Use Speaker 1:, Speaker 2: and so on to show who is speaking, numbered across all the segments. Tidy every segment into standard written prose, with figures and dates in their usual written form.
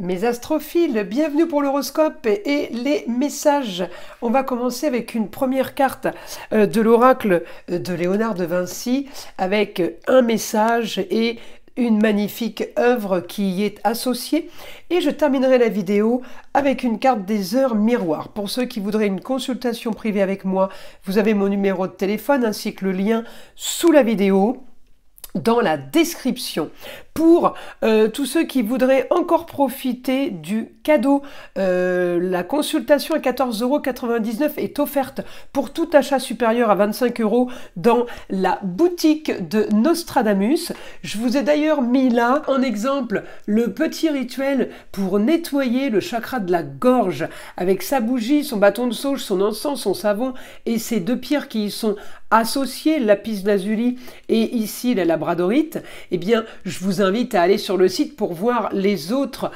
Speaker 1: Mes astrophiles, bienvenue pour l'horoscope et les messages. On va commencer avec une première carte de l'oracle de Léonard de Vinci avec un message et une magnifique œuvre qui y est associée. Et je terminerai la vidéo avec une carte des heures miroirs. Pour ceux qui voudraient une consultation privée avec moi, vous avez mon numéro de téléphone ainsi que le lien sous la vidéo dans la description. Pour tous ceux qui voudraient encore profiter du cadeau, la consultation à 14,99 € est offerte pour tout achat supérieur à 25 € dans la boutique de Nostradamus. Je vous ai d'ailleurs mis là en exemple le petit rituel pour nettoyer le chakra de la gorge avec sa bougie, son bâton de sauge, son encens, son savon et ces deux pierres qui y sont associées, le lapis lazuli et ici la labradorite. Eh bien, je vous invite à aller sur le site pour voir les autres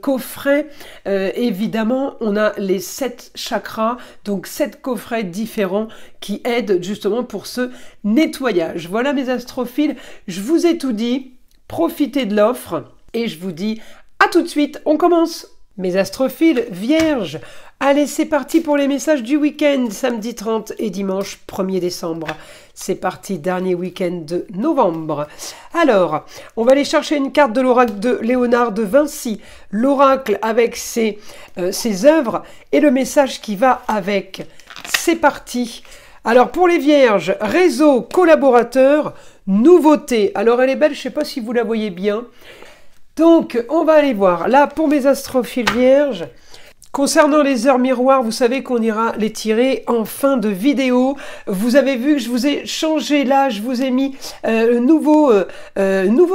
Speaker 1: coffrets. Évidemment, on a les 7 chakras, donc 7 coffrets différents qui aident justement pour ce nettoyage. Voilà mes astrophiles, je vous ai tout dit, profitez de l'offre et je vous dis à tout de suite, on commence. Mes astrophiles vierges, allez c'est parti pour les messages du week-end, samedi 30 et dimanche 1er décembre. C'est parti, dernier week-end de novembre. Alors, on va aller chercher une carte de l'oracle de Léonard de Vinci, l'oracle avec ses œuvres et le message qui va avec. C'est parti. Alors pour les vierges, réseau, collaborateur, nouveauté. Alors elle est belle, je ne sais pas si vous la voyez bien. Donc, on va aller voir. Là, pour mes astrophiles vierges, concernant les heures miroirs, vous savez qu'on ira les tirer en fin de vidéo. Vous avez vu que je vous ai changé là, je vous ai mis nouveau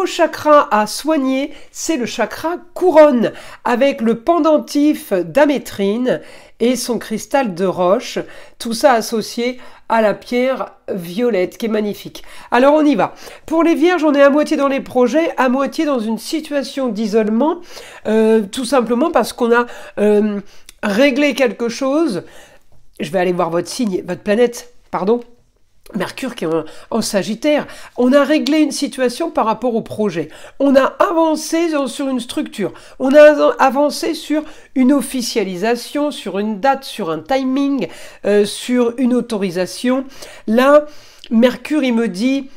Speaker 1: chakra à soigner. C'est le chakra couronne avec le pendentif d'amétrine et son cristal de roche. Tout ça associé à la pierre violette qui est magnifique. Alors on y va. Pour les vierges, on est à moitié dans les projets, à moitié dans une situation d'isolement, tout simplement parce qu'on a réglé quelque chose. Je vais aller voir votre signe, votre planète, pardon. Mercure qui est en Sagittaire, on a réglé une situation par rapport au projet. On a avancé sur une structure. On a avancé sur une officialisation, sur une date, sur un timing, sur une autorisation. Là, Mercure, il me dit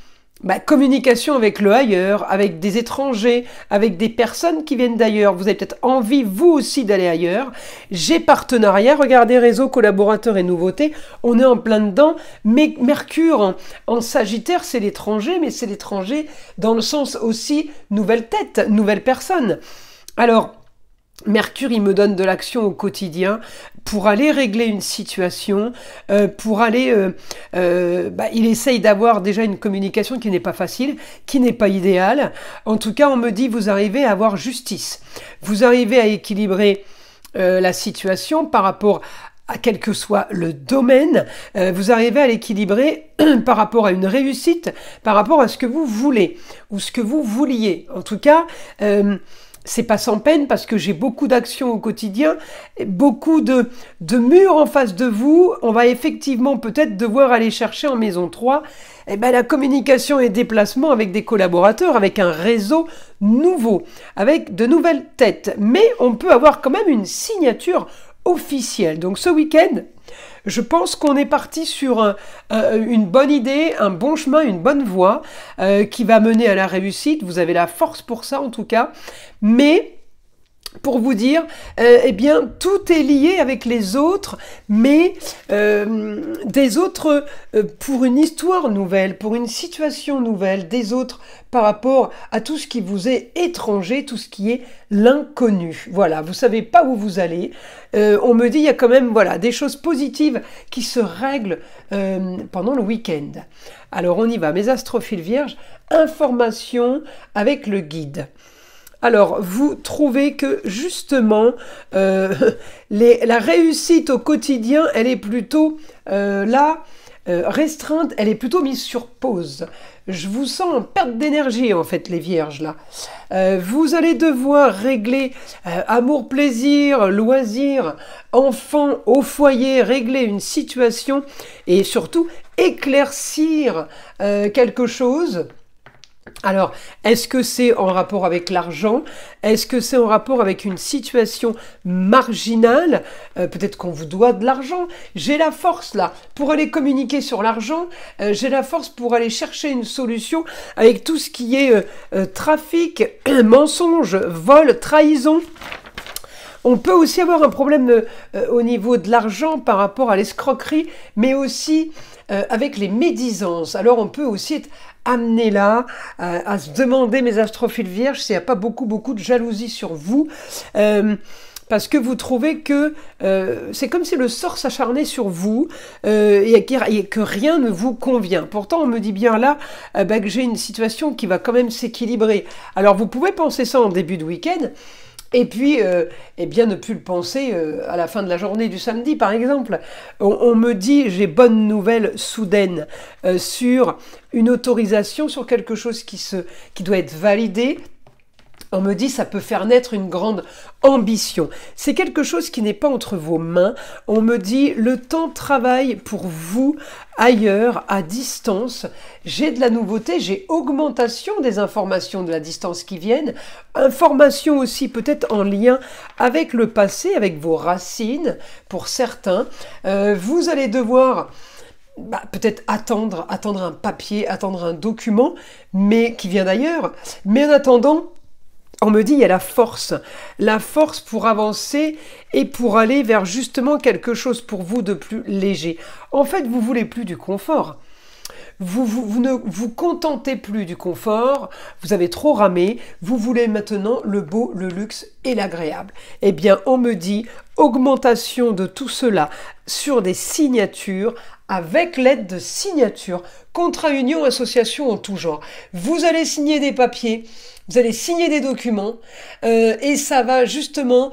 Speaker 1: communication avec le ailleurs, avec des étrangers, avec des personnes qui viennent d'ailleurs. Vous avez peut-être envie, vous aussi, d'aller ailleurs. J'ai partenariat, regardez, réseau, collaborateur et nouveauté. On est en plein dedans. Mais Mercure en Sagittaire, c'est l'étranger, mais c'est l'étranger dans le sens aussi nouvelle tête, nouvelle personne. Alors, Mercure, il me donne de l'action au quotidien pour aller régler une situation, pour aller... il essaye d'avoir déjà une communication qui n'est pas facile, qui n'est pas idéale. En tout cas, on me dit, vous arrivez à avoir justice. Vous arrivez à équilibrer la situation par rapport à quel que soit le domaine. Vous arrivez à l'équilibrer par rapport à une réussite, par rapport à ce que vous voulez ou ce que vous vouliez. En tout cas... c'est pas sans peine parce que j'ai beaucoup d'actions au quotidien, beaucoup de murs en face de vous. On va effectivement peut-être devoir aller chercher en maison 3 la communication et déplacement avec des collaborateurs, avec un réseau nouveau, avec de nouvelles têtes. Mais on peut avoir quand même une signature officielle. Donc ce week-end, je pense qu'on est parti sur une bonne idée, un bon chemin, une bonne voie qui va mener à la réussite. Vous avez la force pour ça en tout cas. Mais pour vous dire, tout est lié avec les autres, mais des autres pour une histoire nouvelle, pour une situation nouvelle, des autres par rapport à tout ce qui vous est étranger, tout ce qui est l'inconnu. Voilà, vous savez pas où vous allez. On me dit, il y a quand même des choses positives qui se règlent pendant le week-end. Alors on y va, mes astrophiles vierges, information avec le guide. Alors, vous trouvez que justement, la réussite au quotidien, elle est plutôt restreinte, elle est plutôt mise sur pause. Je vous sens en perte d'énergie, en fait, les vierges, là. Vous allez devoir régler amour, plaisir, loisir, enfant au foyer, régler une situation et surtout éclaircir quelque chose. Alors, est-ce que c'est en rapport avec l'argent? Est-ce que c'est en rapport avec une situation marginale? Peut-être qu'on vous doit de l'argent. J'ai la force là pour aller communiquer sur l'argent. J'ai la force pour aller chercher une solution avec tout ce qui est trafic, mensonge, vol, trahison. On peut aussi avoir un problème au niveau de l'argent par rapport à l'escroquerie, mais aussi avec les médisances. Alors on peut aussi être amené là à se demander, mes astrophiles vierges, s'il n'y a pas beaucoup de jalousie sur vous. Parce que vous trouvez que c'est comme si le sort s'acharnait sur vous et que rien ne vous convient. Pourtant, on me dit bien là que j'ai une situation qui va quand même s'équilibrer. Alors, vous pouvez penser ça en début de week-end, et puis, eh bien, ne plus le penser à la fin de la journée du samedi, par exemple. On me dit, j'ai bonne nouvelle soudaine sur une autorisation, sur quelque chose qui doit être validé. On me dit, ça peut faire naître une grande ambition. C'est quelque chose qui n'est pas entre vos mains. On me dit, le temps travaille pour vous ailleurs, à distance. J'ai de la nouveauté, j'ai augmentation des informations de la distance qui viennent. Informations aussi peut-être en lien avec le passé, avec vos racines, pour certains. Vous allez devoir peut-être attendre un papier, attendre un document, mais qui vient d'ailleurs. Mais en attendant, on me dit, il y a la force pour avancer et pour aller vers justement quelque chose pour vous de plus léger. En fait, vous voulez plus du confort. Vous ne vous contentez plus du confort, vous avez trop ramé, vous voulez maintenant le beau, le luxe et l'agréable. Eh bien, on me dit augmentation de tout cela sur des signatures, avec l'aide de signatures, contrat, union, association en tout genre. Vous allez signer des papiers, vous allez signer des documents et ça va justement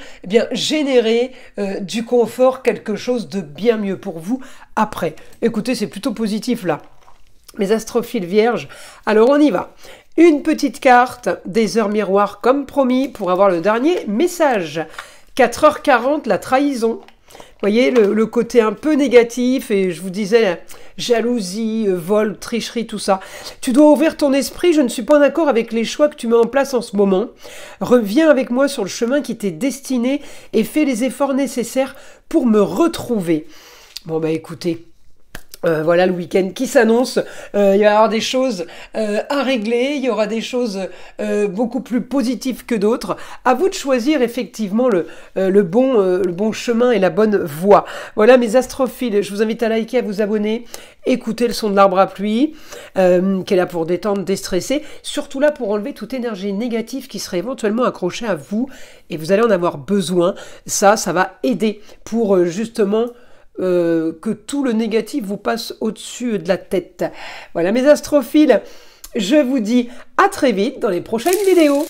Speaker 1: générer du confort, quelque chose de bien mieux pour vous après. Écoutez, c'est plutôt positif là. Mes astrophiles vierges, alors on y va. Une petite carte des heures miroirs comme promis pour avoir le dernier message. 4h40, la trahison. Vous voyez le côté un peu négatif et je vous disais jalousie, vol, tricherie, tout ça. Tu dois ouvrir ton esprit, je ne suis pas d'accord avec les choix que tu mets en place en ce moment. Reviens avec moi sur le chemin qui t'est destiné et fais les efforts nécessaires pour me retrouver. Bon écoutez, voilà le week-end qui s'annonce, il va y avoir des choses à régler, il y aura des choses beaucoup plus positives que d'autres. À vous de choisir effectivement le bon chemin et la bonne voie. Voilà mes astrophiles, je vous invite à liker, à vous abonner, écouter le son de l'arbre à pluie, qui est là pour détendre, déstresser, surtout là pour enlever toute énergie négative qui serait éventuellement accrochée à vous, et vous allez en avoir besoin. Ça va aider pour justement que tout le négatif vous passe au-dessus de la tête. Voilà mes astrophiles, je vous dis à très vite dans les prochaines vidéos.